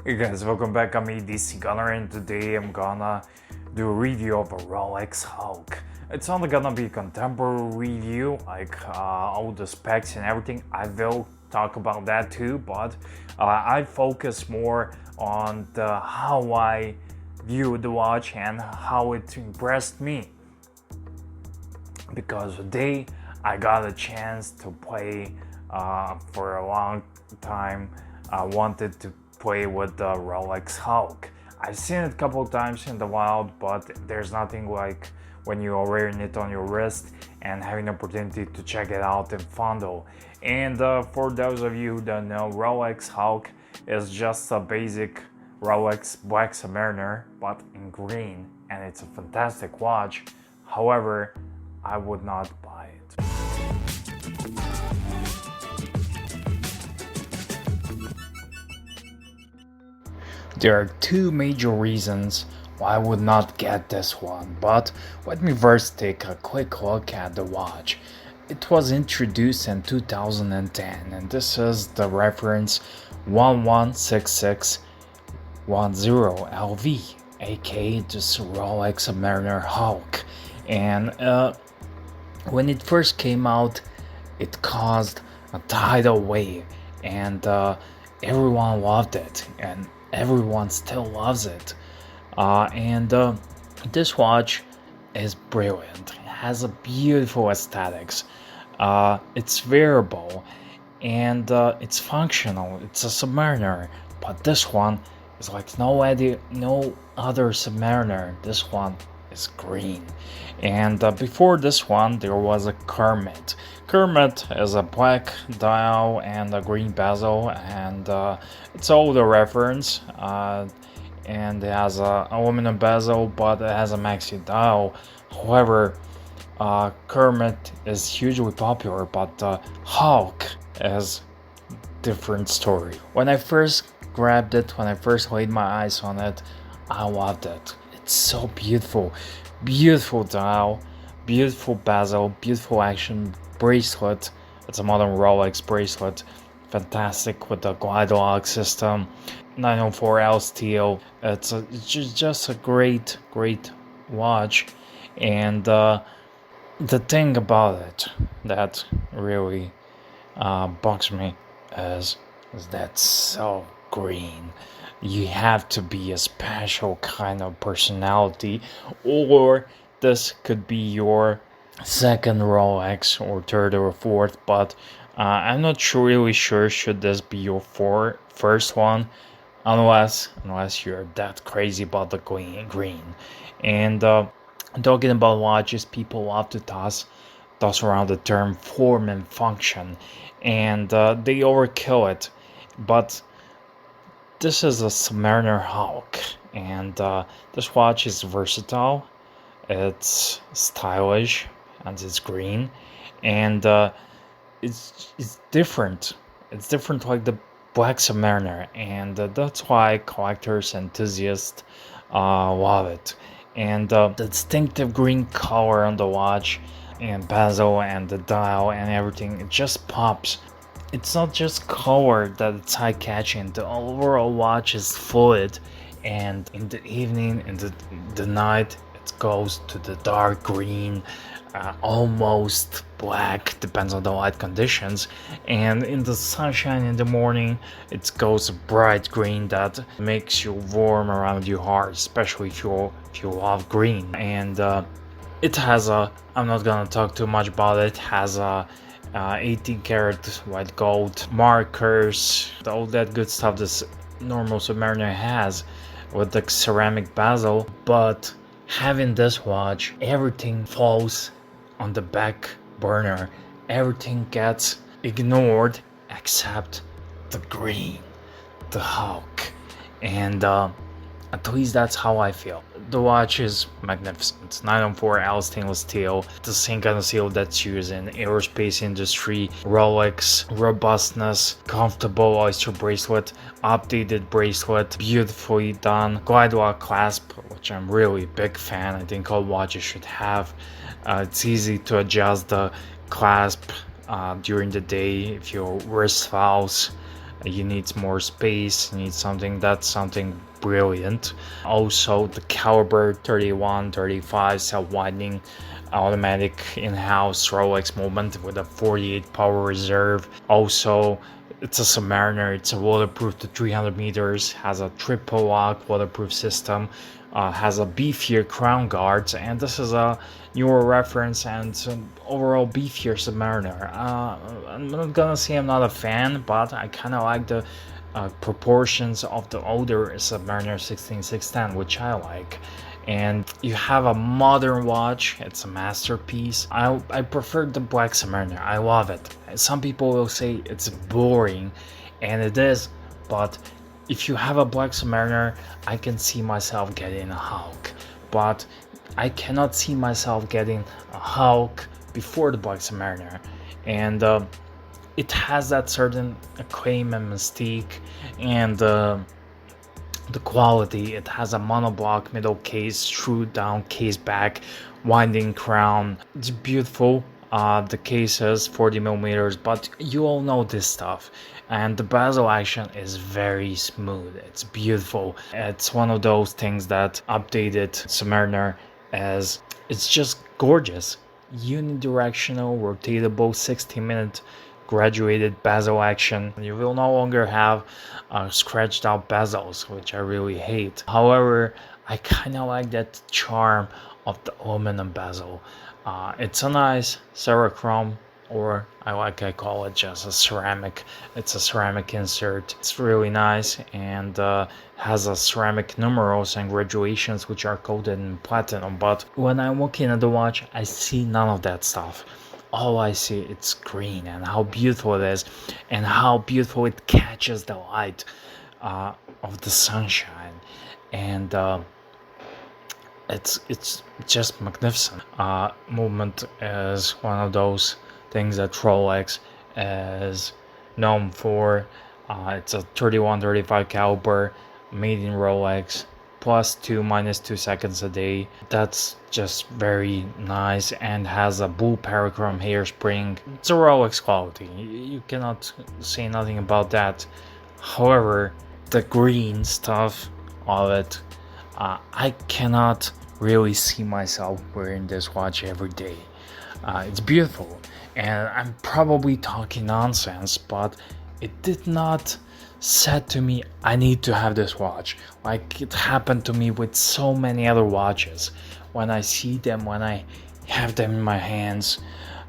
Hey guys, welcome back. I'm DC Gunner, and today I'm gonna do a review of a Rolex Hulk. It's only gonna be a contemporary review, like all the specs and everything. I will talk about that too, but I focus more on how I view the watch and how it impressed me. Because today I got a chance to play for a long time. I wanted to play with the Rolex Hulk. I've seen it a couple times in the wild, but there's nothing like when you are wearing it on your wrist and having the opportunity to check it out in Fondo. And for those of you who don't know, Rolex Hulk is just a basic Rolex Black Submariner, but in green, and it's a fantastic watch. However, I would not buy it. There are two major reasons why I would not get this one, but let me first take a quick look at the watch. It was introduced in 2010, and this is the reference 116610LV, aka this Rolex Submariner Hulk. And when it first came out, it caused a tidal wave, and everyone loved it, and everyone still loves it. This watch is brilliant. It has a beautiful aesthetics. It's wearable, and it's functional. It's a Submariner, but this one is like no other Submariner. This one is green. And before this one, there was a Kermit. Kermit is a black dial and a green bezel, and it's older reference. And it has a aluminum bezel, but it has a maxi dial. However, Kermit is hugely popular, but Hulk is different story. When I first grabbed it, when I first laid my eyes on it, I loved it. It's so beautiful. Beautiful dial, beautiful bezel, beautiful action bracelet. It's a modern Rolex bracelet. Fantastic with the glide lock system. 904L steel. It's just a great watch. And the thing about it that really bugs me is that it's so green. You have to be a special kind of personality, or this could be your second Rolex or third or fourth, but I'm not really sure should this be your first one, unless you're that crazy about the green. And talking about watches, people love to toss around the term form and function, and they overkill it, but this is a Submariner Hulk, and this watch is versatile, it's stylish, and it's green, and it's different. It's different like the Black Submariner, and that's why collectors, enthusiasts love it. And the distinctive green color on the watch, and bezel, and the dial, and everything, it just pops. It's not just color that it's eye-catching. The overall watch is fluid, and in the evening, in the night, it goes to the dark green, almost black, depends on the light conditions. And in the sunshine in the morning, it goes bright green that makes you warm around your heart, especially if you love green. And it has a, I'm not gonna talk too much about it, has a 18 karat white gold markers, all that good stuff this normal Submariner has with the ceramic bezel. But having this watch, everything falls on the back burner. Everything gets ignored except the green, the Hulk. And at least that's how I feel. The watch is magnificent. 904L stainless steel, the same kind of steel that's used in aerospace industry. Rolex robustness, comfortable oyster bracelet, updated bracelet, beautifully done. Glide lock clasp, which I'm really a big fan. I think all watches should have. It's easy to adjust the clasp during the day if your wrist fouls. You need more space, you need something brilliant. Also the caliber 31, 35 self-widening automatic in-house Rolex movement with a 48 power reserve. Also, it's a Submariner, it's a waterproof to 300 meters, has a Triplock waterproof system, has a beefier crown guards, and this is a newer reference and overall beefier Submariner. I'm not gonna say I'm not a fan, but I kind of like the proportions of the older Submariner 16610, which I like. And you have a modern watch, it's a masterpiece. I prefer the black Submariner, I love it. Some people will say it's boring, and it is, but if you have a black Submariner, I can see myself getting a Hulk, but I cannot see myself getting a Hulk before the black Submariner. And it has that certain acclaim and mystique, and the quality. It has a monobloc middle case, screwed down case back, winding crown. It's beautiful. The case is 40 millimeters, but you all know this stuff. And the bezel action is very smooth. It's beautiful. It's one of those things that updated Submariner as it's just gorgeous. Unidirectional, rotatable, 60-minute graduated bezel action. You will no longer have scratched out bezels, which I really hate. However, I kind of like that charm of the aluminum bezel. It's a nice Cerachrom, or I call it just a ceramic. It's a ceramic insert. It's really nice, and has a ceramic numerals and graduations which are coated in platinum. But when I'm looking at the watch, I see none of that stuff. All I see it's green, and how beautiful it is, and how beautiful it catches the light of the sunshine, and it's just magnificent. Movement is one of those things that Rolex is known for. It's a 31-35 caliber, made in Rolex, +2, -2 seconds a day. That's just very nice, and has a blue Perichrome hairspring. It's a Rolex quality. You cannot say nothing about that. However, the green stuff of it, I cannot really see myself wearing this watch every day. It's beautiful, and I'm probably talking nonsense, but it did not said to me, I need to have this watch. Like it happened to me with so many other watches. When I see them, when I have them in my hands,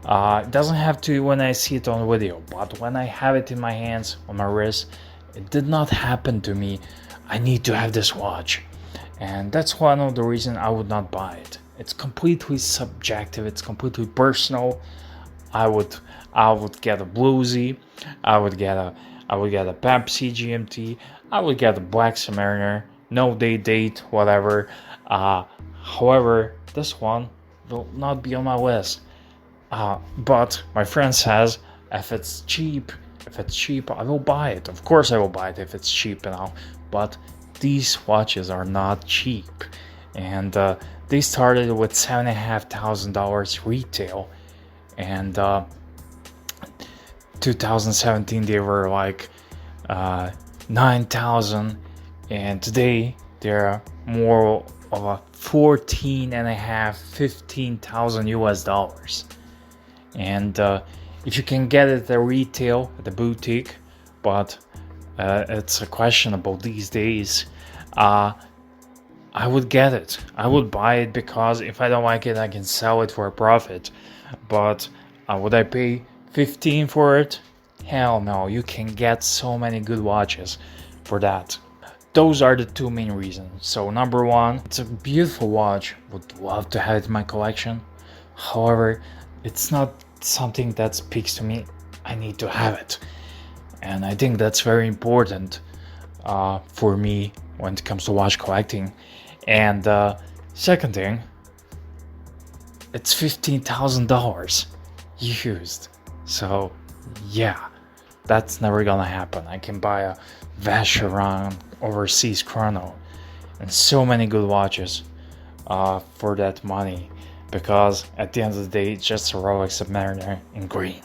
it doesn't have to when I see it on video, but when I have it in my hands, on my wrist, it did not happen to me, I need to have this watch. And that's one of the reasons I would not buy it. It's completely subjective, it's completely personal. I would get a bluesy, I would get a Pepsi GMT, I would get a black Submariner, no date, whatever. However, this one will not be on my list. But my friend says if it's cheap, I will buy it. Of course I will buy it if it's cheap and all. But these watches are not cheap. And they started with $7,500 retail. And 2017 they were like 9,000, and today they're more of a 15,000 US dollars. And if you can get it at retail at the boutique, but it's questionable these days, I would get it. I would buy it, because if I don't like it, I can sell it for a profit. But would I pay 15 for it? Hell no, you can get so many good watches for that. Those are the two main reasons. So number one, it's a beautiful watch, would love to have it in my collection. However, it's not something that speaks to me, I need to have it. And I think that's very important for me when it comes to watch collecting. And second thing, it's $15,000 used. So yeah, that's never gonna happen. I can buy a Vacheron overseas chrono and so many good watches for that money, because at the end of the day, it's just a Rolex Submariner in green.